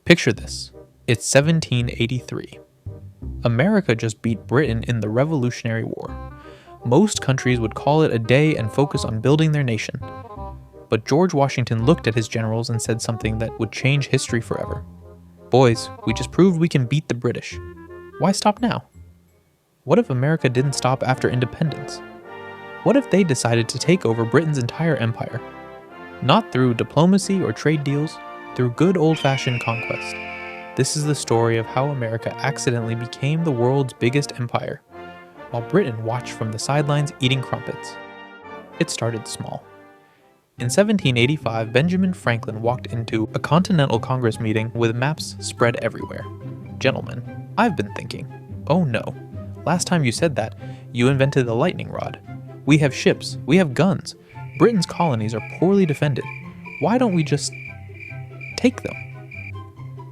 Picture this. It's 1783. America just beat Britain in the Revolutionary War. Most countries would call it a day and focus on building their nation. But George Washington looked at his generals and said something that would change history forever. Boys, we just proved we can beat the British. Why stop now? What if America didn't stop after independence? What if they decided to take over Britain's entire empire? Not through diplomacy or trade deals, through good old-fashioned conquest. This is the story of how America accidentally became the world's biggest empire, while Britain watched from the sidelines eating crumpets. It started small. In 1785, Benjamin Franklin walked into a Continental Congress meeting with maps spread everywhere. Gentlemen, I've been thinking. Oh no. Last time you said that, you invented the lightning rod. We have ships. We have guns. Britain's colonies are poorly defended. Why don't we just take them?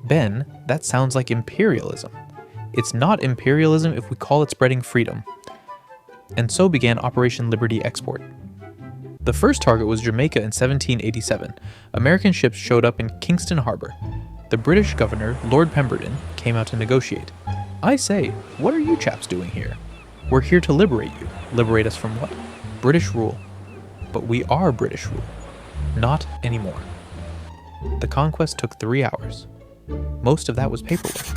Ben, that sounds like imperialism. It's not imperialism if we call it spreading freedom. And so began Operation Liberty Export. The first target was Jamaica in 1787. American ships showed up in Kingston Harbor. The British governor, Lord Pemberton, came out to negotiate. I say, what are you chaps doing here? We're here to liberate you. Liberate us from what? British rule. But we are British rule. Not anymore. The conquest took 3 hours. Most of that was paperwork.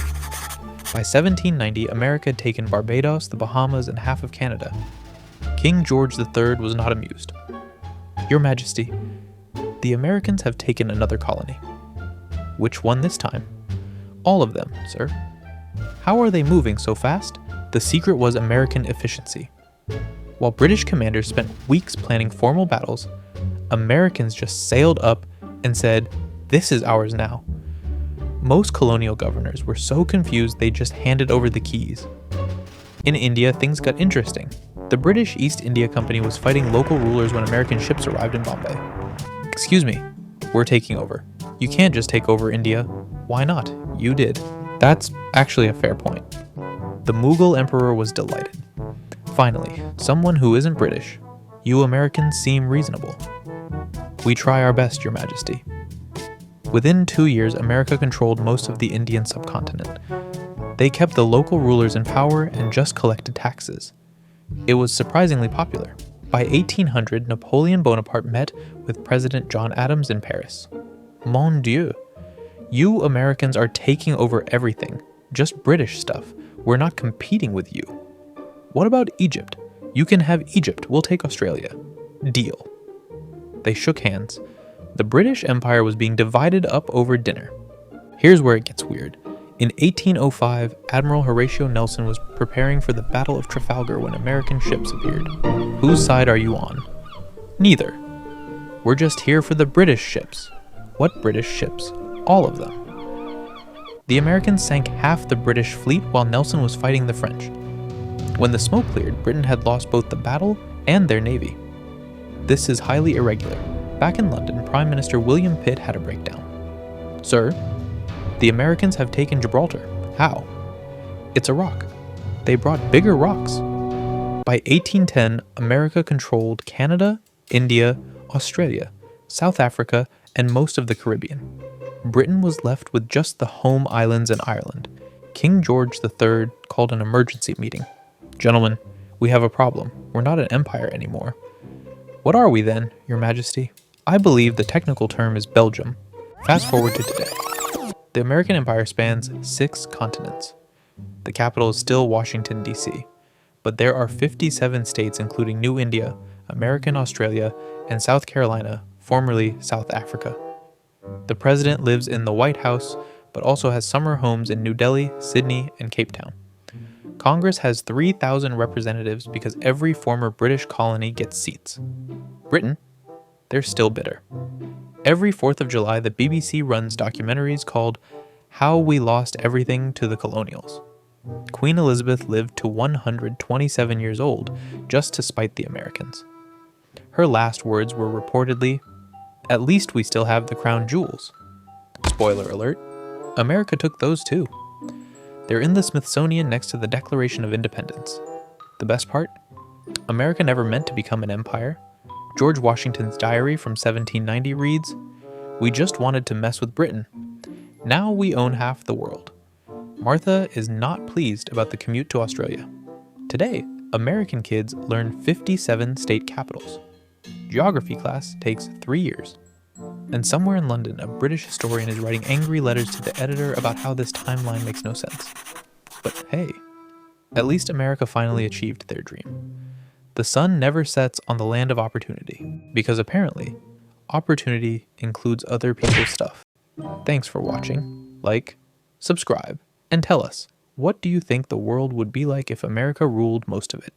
By 1790, America had taken Barbados, the Bahamas, and half of Canada. King George III was not amused. Your Majesty, the Americans have taken another colony. Which one this time? All of them, sir. How are they moving so fast? The secret was American efficiency. While British commanders spent weeks planning formal battles, Americans just sailed up and said, "This is ours now." Most colonial governors were so confused they just handed over the keys. In India, things got interesting. The British East India Company was fighting local rulers when American ships arrived in Bombay. Excuse me, we're taking over. You can't just take over India. Why not? You did. That's actually a fair point. The Mughal emperor was delighted. Finally, someone who isn't British. You Americans seem reasonable. We try our best, Your Majesty. Within 2 years, America controlled most of the Indian subcontinent. They kept the local rulers in power and just collected taxes. It was surprisingly popular. By 1800, Napoleon Bonaparte met with President John Adams in Paris. Mon Dieu! You Americans are taking over everything. Just British stuff. We're not competing with you. What about Egypt? You can have Egypt. We'll take Australia. Deal. They shook hands. The British Empire was being divided up over dinner. Here's where it gets weird. In 1805, Admiral Horatio Nelson was preparing for the Battle of Trafalgar when American ships appeared. Whose side are you on? Neither. We're just here for the British ships. What British ships? All of them. The Americans sank half the British fleet while Nelson was fighting the French. When the smoke cleared, Britain had lost both the battle and their navy. This is highly irregular. Back in London, Prime Minister William Pitt had a breakdown. Sir, the Americans have taken Gibraltar. How? It's a rock. They brought bigger rocks. By 1810, America controlled Canada, India, Australia, South Africa, and most of the Caribbean. Britain was left with just the home islands and Ireland. King George III called an emergency meeting. Gentlemen, we have a problem. We're not an empire anymore. What are we then, Your Majesty? I believe the technical term is Belgium. Fast forward to today. The American Empire spans 6 continents. The capital is still Washington, D.C., but there are 57 states including New India, American Australia, and South Carolina, formerly South Africa. The president lives in the White House, but also has summer homes in New Delhi, Sydney, and Cape Town. Congress has 3,000 representatives because every former British colony gets seats. Britain, they're still bitter. Every 4th of July, the BBC runs documentaries called How We Lost Everything to the Colonials. Queen Elizabeth lived to 127 years old just to spite the Americans. Her last words were reportedly, "At least we still have the crown jewels." Spoiler alert, America took those too. They're in the Smithsonian next to the Declaration of Independence. The best part? America never meant to become an empire. George Washington's diary from 1790 reads, "We just wanted to mess with Britain. Now we own half the world. Martha is not pleased about the commute to Australia. Today, American kids learn 57 state capitals. Geography class takes 3 years. And somewhere in London, a British historian is writing angry letters to the editor about how this timeline makes no sense. But hey, at least America finally achieved their dream. The sun never sets on the land of opportunity, because apparently, opportunity includes other people's stuff. Thanks for watching. Like, subscribe, and tell us, what do you think the world would be like if America ruled most of it?